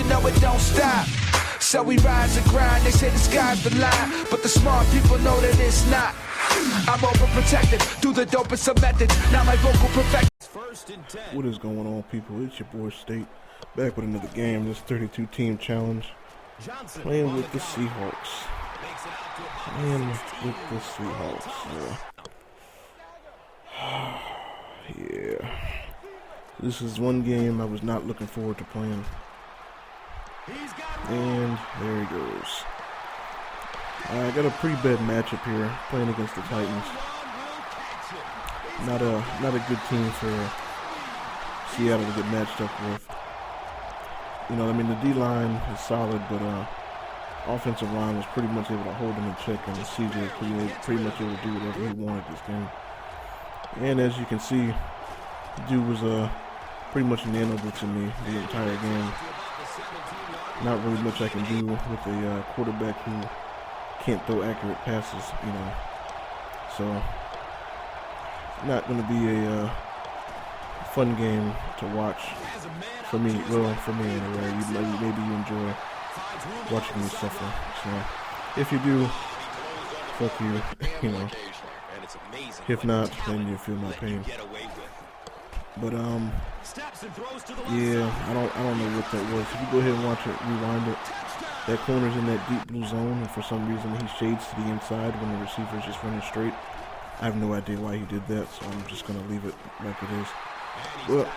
know it don't stop. So we rise and grind, they say the sky's the line, but the smart people know that it's not. I'm overprotected through the dopest of methods, now my vocal perfect. What is going on, people? It's your boy State, back with another game, this 32 team challenge, playing with the Seahawks. Yeah. This is one game I was not looking forward to playing. And there he goes. I got a pretty bad matchup here, playing against the Titans. Not a good team for Seattle to get matched up with. You know, I mean, the D-line is solid, but offensive line was pretty much able to hold him in check, and CJ was pretty much able to do whatever he wanted this game. And as you can see, the dude was pretty much inalienable to me the entire game. Not really much I can do with a quarterback who can't throw accurate passes, you know. So, not going to be a fun game to watch for me. Well, for me anyway. Maybe you enjoy watching me suffer. So, if you do, fuck you, you know. If not, then you feel my pain. But yeah, I don't know what that was. If you go ahead and watch it, rewind it. That corner's in that deep blue zone, and for some reason he shades to the inside when the receiver's just running straight. I have no idea why he did that, so I'm just gonna leave it like it is. Well,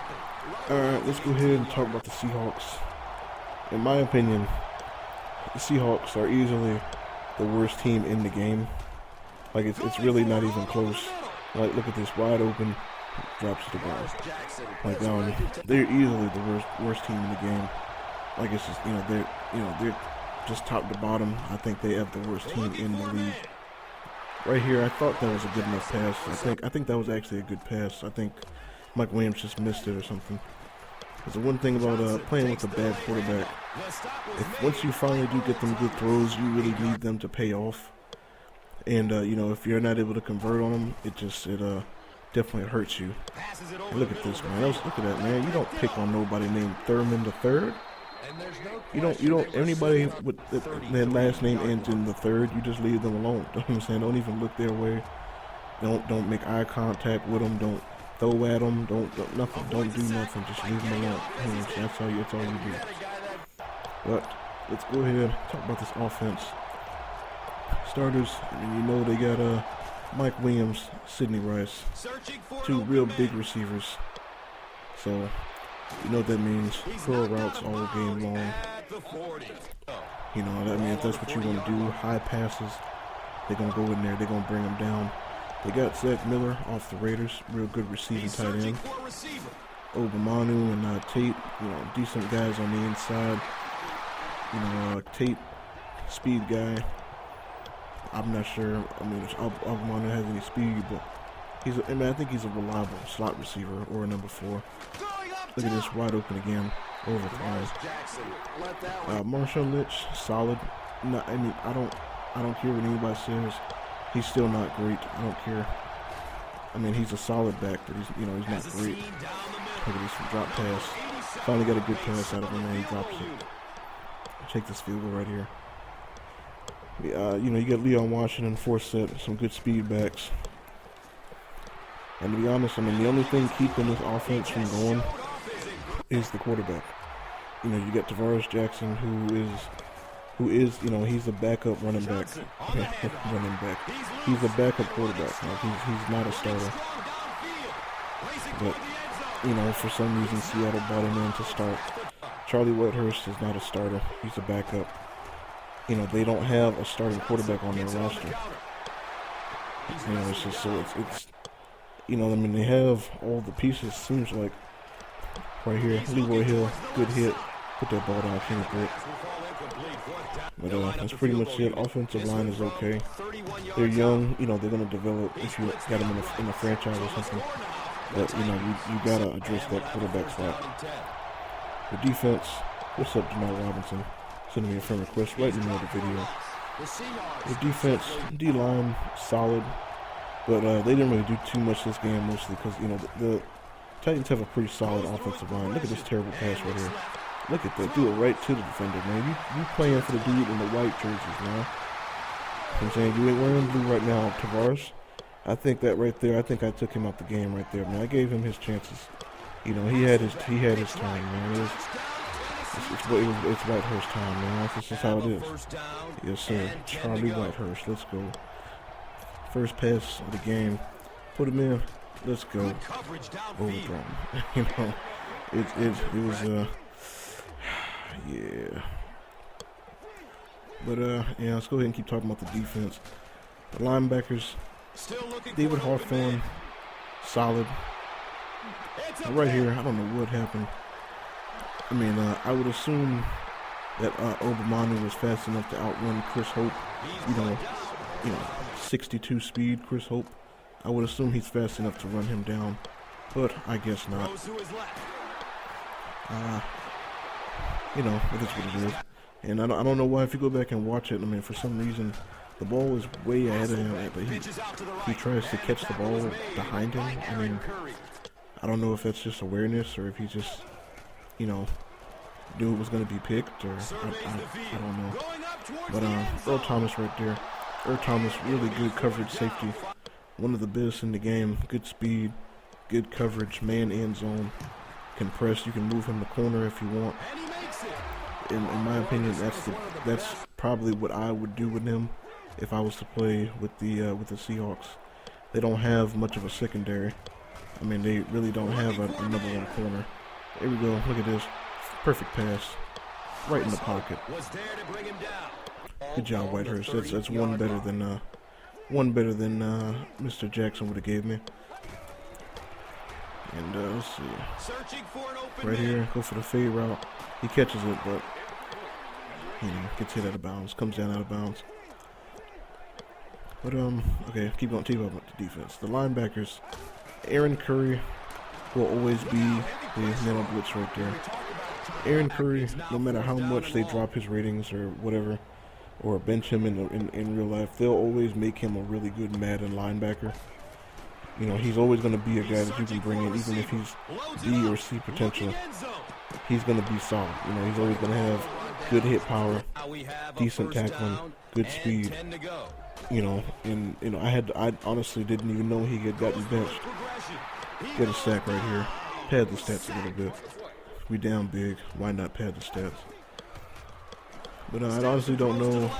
alright, let's go ahead and talk about the Seahawks. In my opinion, the Seahawks are easily the worst team in the game. Like, it's really not even close. Like, look at this, wide open, drops to the ground. Like, they're easily the worst team in the game. Like, it's just, they're just top to bottom. I think they have the worst team in the league. Right here, I thought that was a good enough pass. I think that was actually a good pass. I think Mike Williams just missed it or something. Because the one thing about playing with a bad quarterback, once you finally do get them good throws, you really need them to pay off. And, if you're not able to convert on them, it definitely hurts you. And look at this, man. Look at that, man. You don't pick on nobody named Thurman the Third. You don't, anybody with their last name ends in the third, you just leave them alone. You know what I'm saying? Don't even look their way. Don't make eye contact with them. Don't throw at them. Don't nothing. Don't do nothing. Just leave them alone. You know what I'm saying? That's all you do. But let's go ahead and talk about this offense. Starters, they got Mike Williams, Sidney Rice, two real big receivers. So, you know what that means. Curl routes all game long. If that's what you want to do, high passes, they're going to go in there, they're going to bring them down. They got Zach Miller off the Raiders, real good receiving tight end. Obamanu and Tate, decent guys on the inside. Tate, speed guy. I'm not sure. If Obamanu has any speed, but I think he's a reliable slot receiver or a number 4. Look at this, wide open again, overthrown. Marshawn Lynch, solid. I don't care what anybody says. He's still not great. I don't care. He's a solid back, but he's not great. Look at this drop pass. Finally got a good pass out of him, and he drops it. Take this field goal right here. You got Leon Washington, Forsett, some good speed backs. And to be honest, the only thing keeping this offense from going is the quarterback. You got Tavares Jackson, who is, he's a backup running back. He's a backup quarterback. He's not a starter. But, for some reason, Seattle brought him in to start. Charlie Whitehurst is not a starter. He's a backup. They don't have a starting quarterback on their roster. It's just so it's they have all the pieces, seems like. Right here, Leroy Hill, good hit. Put that ball down, can't break. But that's pretty much it. Offensive line is okay. They're young, they're going to develop if you got them in a franchise or something. But, you got to address that quarterback spot. The defense, what's up, Jamal Robinson? Sending me a friend request right in the middle of the video. The defense, D-line, solid. But they didn't really do too much this game, mostly because, the Titans have a pretty solid offensive line. Look at this terrible pass right here. Look at that. Do it right to the defender, man. You playing for the dude in the white jerseys, man. I'm saying you ain't wearing blue right now, Tavares. I think that right there, I think I took him out the game right there, man. I gave him his chances. You know, he had his time, man. It's Whitehurst time, man. This is how it is. Yes, sir. Charlie Whitehurst. Let's go. First pass of the game. Put him in. Let's go. Overthrown. You know, it was yeah. But yeah, let's go ahead and keep talking about the defense. The linebackers. David Hawthorne, solid. Right here, I don't know what happened. I mean, I would assume that Obamanu was fast enough to outrun Chris Hope. You know, 62 speed, Chris Hope. I would assume he's fast enough to run him down, but I guess not. You know, it is what it is. And I don't know why, if you go back and watch it, I mean, for some reason, the ball was way ahead of him, but he tries to catch the ball behind him. I mean, I don't know if that's just awareness or if he just, you know, knew it was going to be picked, or I don't know. But Earl Thomas right there. Earl Thomas, really good coverage safety. One of the best in the game. Good speed, good coverage, man and zone. Can press. You can move him the corner if you want. In my opinion, that's probably what I would do with him if I was to play with the Seahawks. They don't have much of a secondary. I mean, they really don't have a number one corner. There we go. Look at this. Perfect pass. Right in the pocket. Good job, Whitehurst. That's one better than Mr. Jackson would have gave me. And let's see. Right here, go for the fade route. He catches it, but you know, gets hit out of bounds. Comes down out of bounds. But okay, keep on with the defense. The linebackers. Aaron Curry will always be the man on blitz right there. Aaron Curry, no matter how much they drop his ratings or whatever, or bench him in real life, they'll always make him a really good Madden linebacker. You know, he's always going to be a guy that you can bring in, even if he's B or C potential. He's going to be solid. You know, he's always going to have good hit power, decent tackling, good speed. You know, and you know, I honestly didn't even know he had gotten benched. Get a sack right here. Pad the stats a little bit. We down big. Why not pad the stats? But I honestly don't know.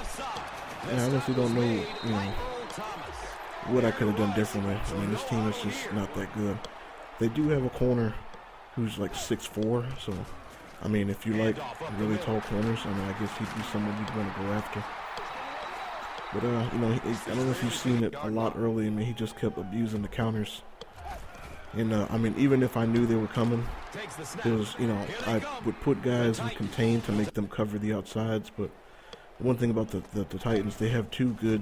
I honestly don't know. You know, what I could have done differently. I mean, this team is just not that good. They do have a corner who's like 6'4", so I mean, if you like really tall corners, I mean, I guess he'd be someone you'd want to go after. But you know, I don't know if you've seen it a lot early. I mean, he just kept abusing the counters. And I mean, even if I knew they were coming, there was, you know, I would put guys in contain to make them cover the outsides. But one thing about the Titans, they have two good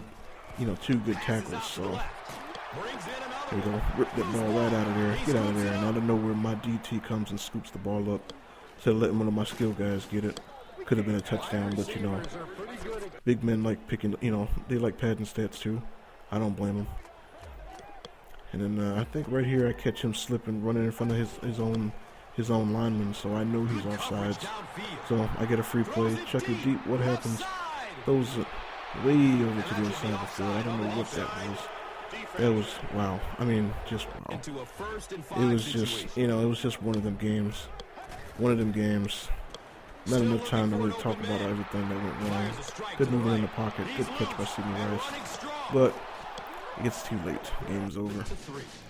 tackles. So there we go, rip that ball right out of there, get out of there. And out of nowhere, my DT comes and scoops the ball up. Instead of letting one of my skill guys get it, could have been a touchdown. But you know, big men like picking, you know, they like padding stats too. I don't blame them. And then I think right here I catch him slipping, running in front of his own lineman, so I know he's offsides. So I get a free play, chuck it deep. What happens? Throws it way over to the inside of the field. I don't know what that was. That was wow. I mean, just wow. It was just, you know, it was just one of them games. One of them games. Not enough time to really talk about everything that went wrong. Good movement in the pocket. Good catch by Sidney Rice. But it gets too late. Game's over.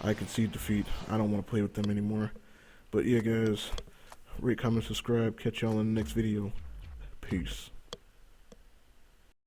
I concede defeat. I don't want to play with them anymore. But yeah, guys, rate, comment, subscribe. Catch y'all in the next video. Peace.